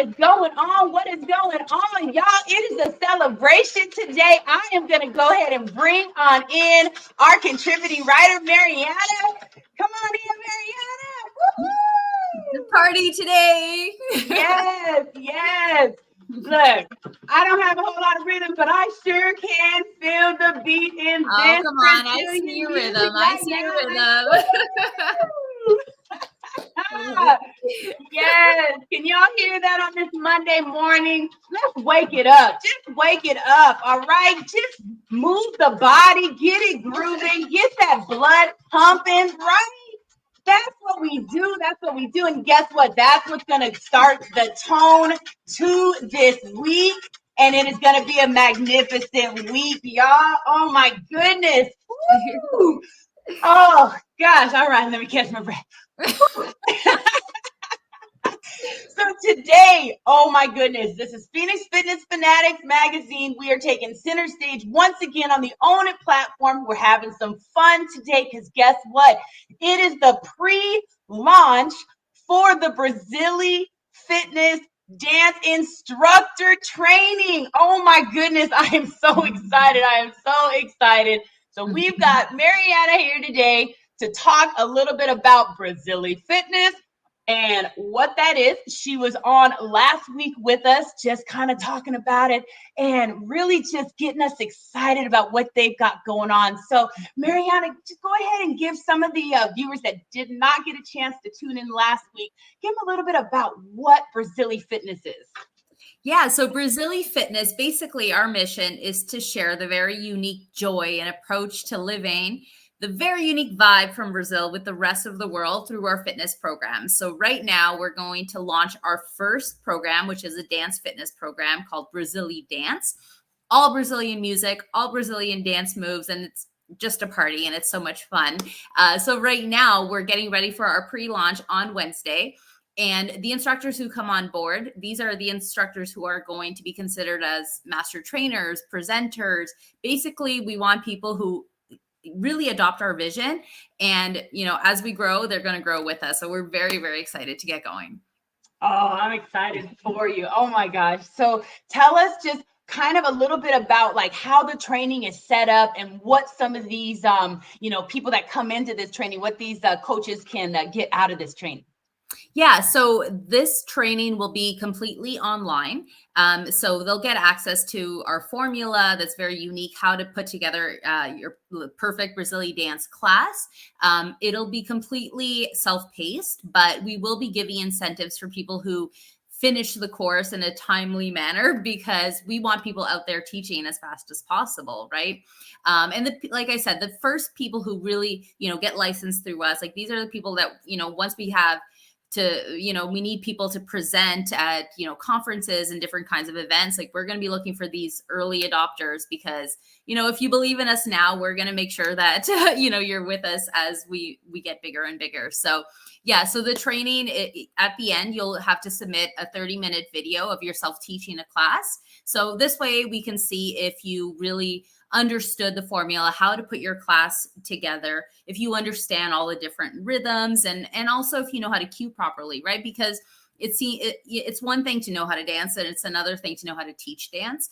is going on? What is going on, y'all? It is a celebration today. I am going to go ahead and bring on in our contributing writer, Mariana. Come on in, Mariana. Woo-hoo! The party today. Yes. Look, I don't have a whole lot of rhythm, but I sure can feel the beat in this. Oh, come on. I see your rhythm. I see your rhythm. Yes. Can y'all hear that on this Monday morning? Let's wake it up. Just wake it up. All right. Just move the body, get it grooving, get that blood pumping, right? That's what we do. That's what we do. And guess what? That's what's going to start the tone to this week. And it is going to be a magnificent week, y'all. Oh, my goodness. Woo! Oh, gosh. All right. Let me catch my breath. So today, oh my goodness, this is Phoenix Fitness Fanatics Magazine. We are taking center stage once again on the Own It platform. We're having some fun today because guess what? It is the pre-launch for the Brazily Fitness Dance Instructor training. Oh my goodness, I am so excited. So we've got Mariana here today to talk a little bit about Brazily Fitness and what that is. She was on last week with us, just kind of talking about it and really just getting us excited about what they've got going on. So Mariana, just go ahead and give some of the viewers that did not get a chance to tune in last week, give them a little bit about what Brazily Fitness is. Yeah, so Brazily Fitness, basically our mission is to share the very unique joy and approach to living the very unique vibe from Brazil with the rest of the world through our fitness programs. So right now we're going to launch our first program, which is a dance fitness program called Brazily Dance. All Brazilian music, all Brazilian dance moves, and it's just a party and it's so much fun. So right now we're getting ready for our pre-launch on Wednesday. And the instructors who come on board, these are the instructors who are going to be considered as master trainers, presenters. Basically, we want people who really adopt our vision. And, you know, as we grow, they're going to grow with us. So we're very, very excited to get going. Oh, I'm excited for you. Oh my gosh. So tell us just kind of a little bit about like how the training is set up and what some of these, people that come into this training, what these coaches can get out of this training. Yeah, so this training will be completely online. So they'll get access to our formula that's very unique, how to put together your perfect Brazilian dance class. It'll be completely self-paced, but we will be giving incentives for people who finish the course in a timely manner because we want people out there teaching as fast as possible, right? Like I said, the first people who really, get licensed through us, like these are the people that, once we have we need people to present at, conferences and different kinds of events. Like we're going to be looking for these early adopters because, if you believe in us now, we're going to make sure that, you're with us as we get bigger and bigger. So yeah, so the training at the end, you'll have to submit a 30-minute video of yourself teaching a class. So this way we can see if you really understood the formula, how to put your class together, if you understand all the different rhythms, and also if you know how to cue properly, right? Because it's one thing to know how to dance, and it's another thing to know how to teach dance.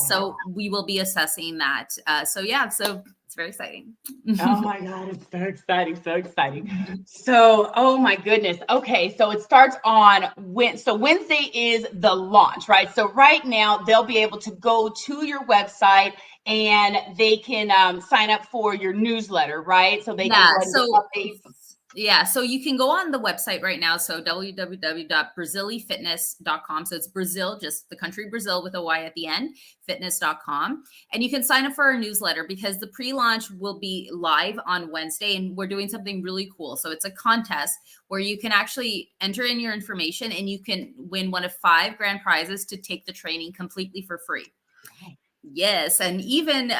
So we will be assessing that. So it's very exciting. Oh my God, it's so exciting. So, oh my goodness. Okay, so it starts on Wednesday is the launch, right? So right now they'll be able to go to your website and they can sign up for your newsletter, right? So they can update. Yeah, so you can go on the website right now. So www.brazilyfitness.com. So it's Brazil, just the country Brazil with a Y at the end, fitness.com. And you can sign up for our newsletter because the pre-launch will be live on Wednesday and we're doing something really cool. So it's a contest where you can actually enter in your information and you can win one of 5 grand prizes to take the training completely for free. Yes. And even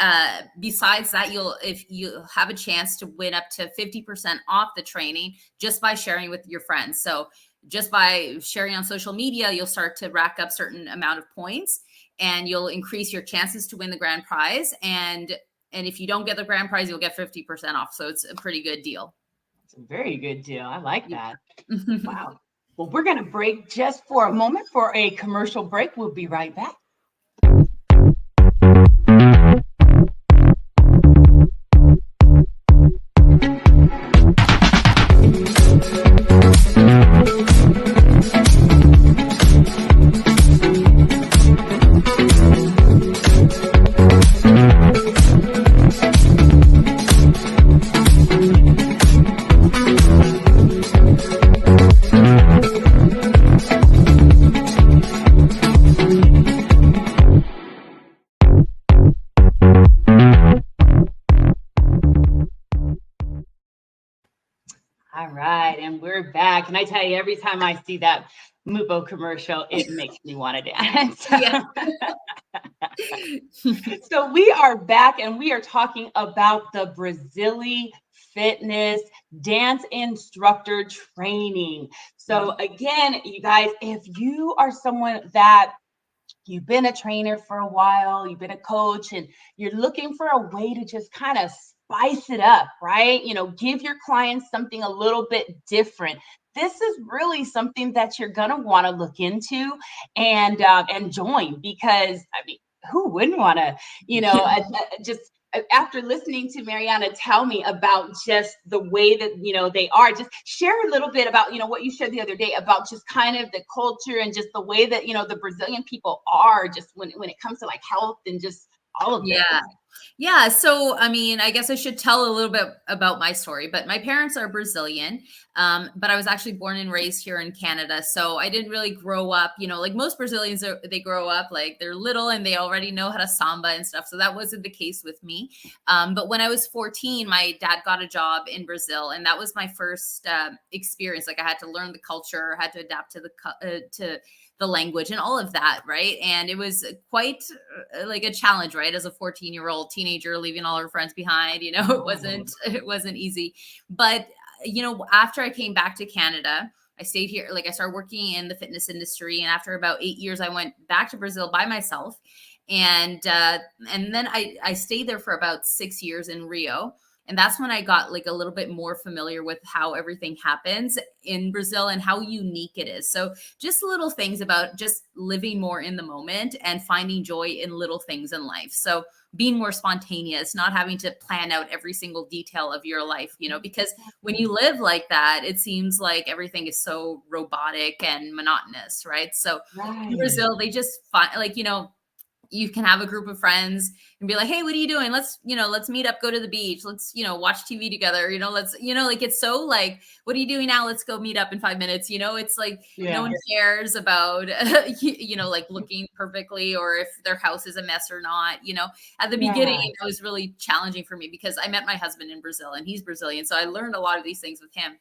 besides that, if you have a chance to win up to 50% off the training just by sharing with your friends. So just by sharing on social media, you'll start to rack up certain amount of points and you'll increase your chances to win the grand prize. And if you don't get the grand prize, you'll get 50% off. So it's a pretty good deal. It's a very good deal. I like that. Wow. Well, we're going to break just for a moment for a commercial break. We'll be right back. All right, and we're back. And I tell you, every time I see that Mupo commercial, it makes me want to dance. Yeah. So we are back, and we are talking about the Brazily Fitness Dance Instructor Training. So again, you guys, if you are someone that you've been a trainer for a while, you've been a coach, and you're looking for a way to just kind of spice it up, right? You know, give your clients something a little bit different. This is really something that you're gonna want to look into and join, because I mean, who wouldn't want to, just after listening to Mariana tell me about just the way that, they are, just share a little bit about, what you shared the other day about just kind of the culture and just the way that, the Brazilian people are, just when it comes to like health and just all of this. Yeah. So, I mean, I guess I should tell a little bit about my story, but my parents are Brazilian. But I was actually born and raised here in Canada. So I didn't really grow up, like most Brazilians, they grow up like they're little and they already know how to samba and stuff. So that wasn't the case with me. But when I was 14, my dad got a job in Brazil, and that was my first experience. Like I had to learn the culture, had to adapt to the language and all of that, right? And it was quite like a challenge, right? As a 14-year-old teenager leaving all her friends behind, it wasn't easy. But after I came back to Canada, I stayed here. Like I started working in the fitness industry, and after about 8 years, I went back to Brazil by myself, and then I stayed there for about 6 years in Rio. And that's when I got like a little bit more familiar with how everything happens in Brazil and how unique it is. So just little things about just living more in the moment and finding joy in little things in life. So being more spontaneous, not having to plan out every single detail of your life, because when you live like that, it seems like everything is so robotic and monotonous, right? So in Brazil, they just find like, you can have a group of friends and be like, hey, what are you doing? Let's meet up, go to the beach. Let's, watch TV together. Let's, like, it's so like, what are you doing now? Let's go meet up in 5 minutes. It's like, no one cares about, like looking perfectly or if their house is a mess or not. At the beginning, it was really challenging for me because I met my husband in Brazil and he's Brazilian. So I learned a lot of these things with him.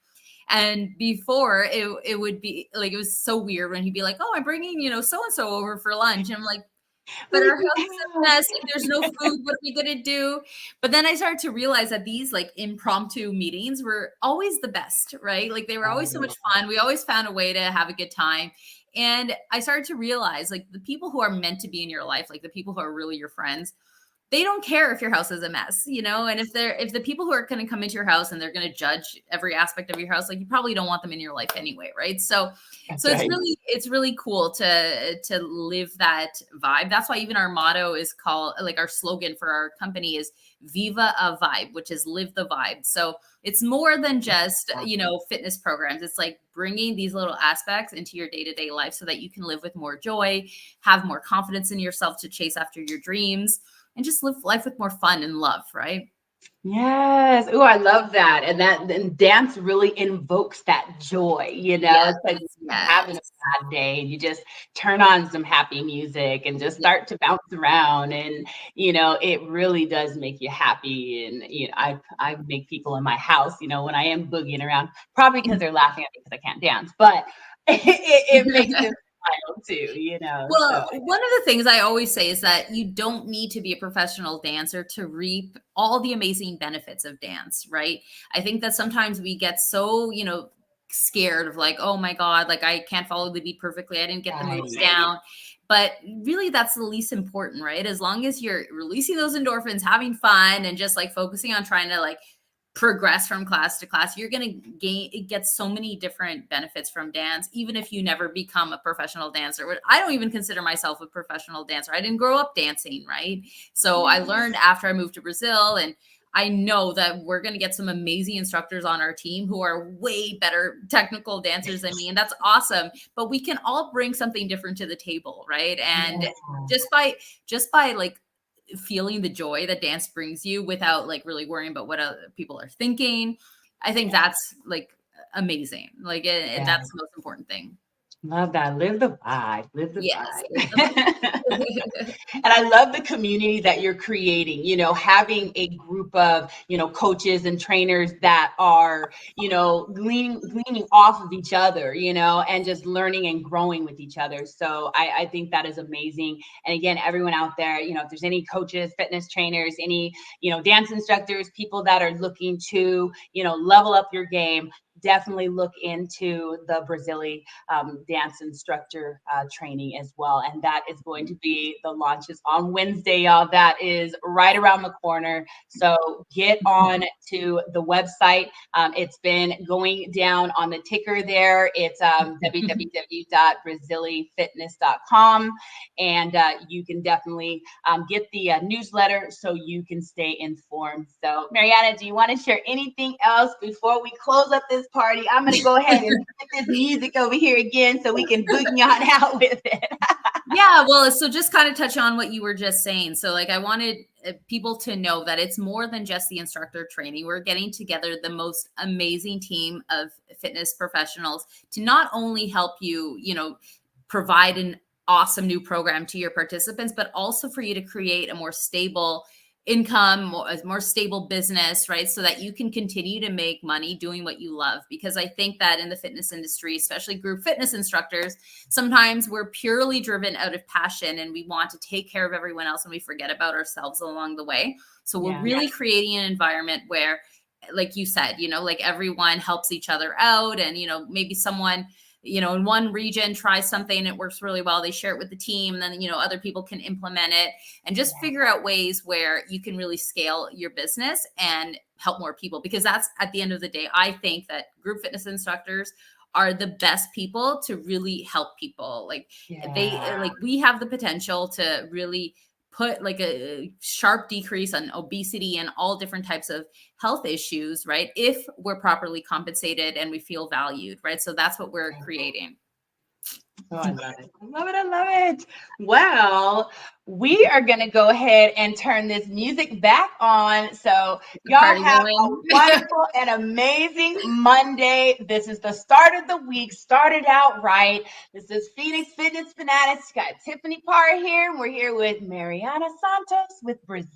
And before it would be like, it was so weird when he'd be like, oh, I'm bringing, so-and-so over for lunch. And I'm like, but our house is a mess. Like, there's no food. What are we gonna do? But then I started to realize that these like impromptu meetings were always the best, right? Like they were always so much fun. We always found a way to have a good time. And I started to realize like the people who are meant to be in your life, like the people who are really your friends, they don't care if your house is a mess, and if the people who are going to come into your house and they're going to judge every aspect of your house, like you probably don't want them in your life anyway. Right. So it's really cool to live that vibe. That's why even our motto is called, like our slogan for our company is Viva a Vibe, which is live the vibe. So it's more than just, fitness programs. It's like bringing these little aspects into your day-to-day life so that you can live with more joy, have more confidence in yourself to chase after your dreams, and just live life with more fun and love, right? Yes. Oh, I love that. And dance really invokes that joy, Yes, it's like having a bad day and you just turn on some happy music and just start to bounce around. And, it really does make you happy. And, I make people in my house, when I am boogieing around, probably because they're laughing at me because I can't dance, but it makes them smile too, Well, one of the things I always say is that you don't need to be a professional dancer to reap all the amazing benefits of dance, right? I think that sometimes we get so, scared of like, oh my God, like I can't follow the beat perfectly. I didn't get the moves down. But really that's the least important, right? As long as you're releasing those endorphins, having fun and just like focusing on trying to like progress from class to class. You're going to get so many different benefits from dance, even if you never become a professional dancer. I don't even consider myself a professional dancer. I didn't grow up dancing, right? So I learned after I moved to Brazil, and I know that we're going to get some amazing instructors on our team who are way better technical dancers than me. And that's awesome. But we can all bring something different to the table, right? And just by like feeling the joy that dance brings you without like really worrying about what other people are thinking, I think that's like amazing. Like that's the most important thing. Love that. Live the vibe. Live the Yes. vibe. And I love the community that you're creating, you know, having a group of, you know, coaches and trainers that are, you know, gleaning off of each other, you know, and just learning and growing with each other. So I think that is amazing. And again, everyone out there, you know, if there's any coaches, fitness trainers, any, you know, dance instructors, people that are looking to, you know, level up your game, definitely look into the Brazily dance instructor training as well. And that is going to be, the launch is on Wednesday, y'all. That is right around the corner. So get on to the website. It's been going down on the ticker there. It's www.brazilyfitness.com. And you can definitely get the newsletter so you can stay informed. So Mariana, do you want to share anything else before we close up this party? I'm going to go ahead and put this music over here again so we can boogie on out with it. Yeah, well, so just kind of touch on what you were just saying. So like I wanted people to know that it's more than just the instructor training. We're getting together the most amazing team of fitness professionals to not only help you, you know, provide an awesome new program to your participants, but also for you to create a more stable income, more stable business, right? So that you can continue to make money doing what you love. Because I think that in the fitness industry, especially group fitness instructors, sometimes we're purely driven out of passion and we want to take care of everyone else and we forget about ourselves along the way. So we're really creating an environment where, like you said, you know, like everyone helps each other out, and, you know, maybe someone, you know, in one region tries something and it works really well, they share it with the team, and then, you know, other people can implement it, and just figure out ways where you can really scale your business and help more people. Because that's, at the end of the day, I think that group fitness instructors are the best people to really help people. Like we have the potential to really put like a sharp decrease on obesity and all different types of health issues, right? If we're properly compensated and we feel valued, right? So that's what we're creating. Oh, I love it. I love it. I love it. Well, we are going to go ahead and turn this music back on. So y'all have a wonderful and amazing Monday. This is the start of the week. Started out right. This is Phoenix Fitness Fanatics. Got Tiffany Parr here. We're here with Mariana Santos with Brazily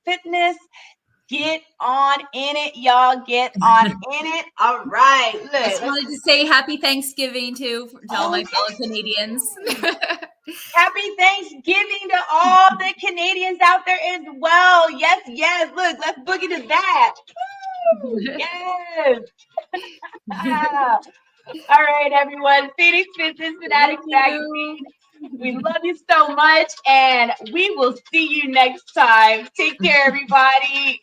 Fitness. Get on in it, y'all. Get on in it. All right. Look, I just wanted to say happy Thanksgiving to all my fellow Canadians. Happy Thanksgiving to all the Canadians out there as well. Yes, yes. Look, let's boogie to that. Woo! Yes. All right, everyone. Phoenix Fitness Fanatics Magazine. We love you so much, and we will see you next time. Take care, everybody.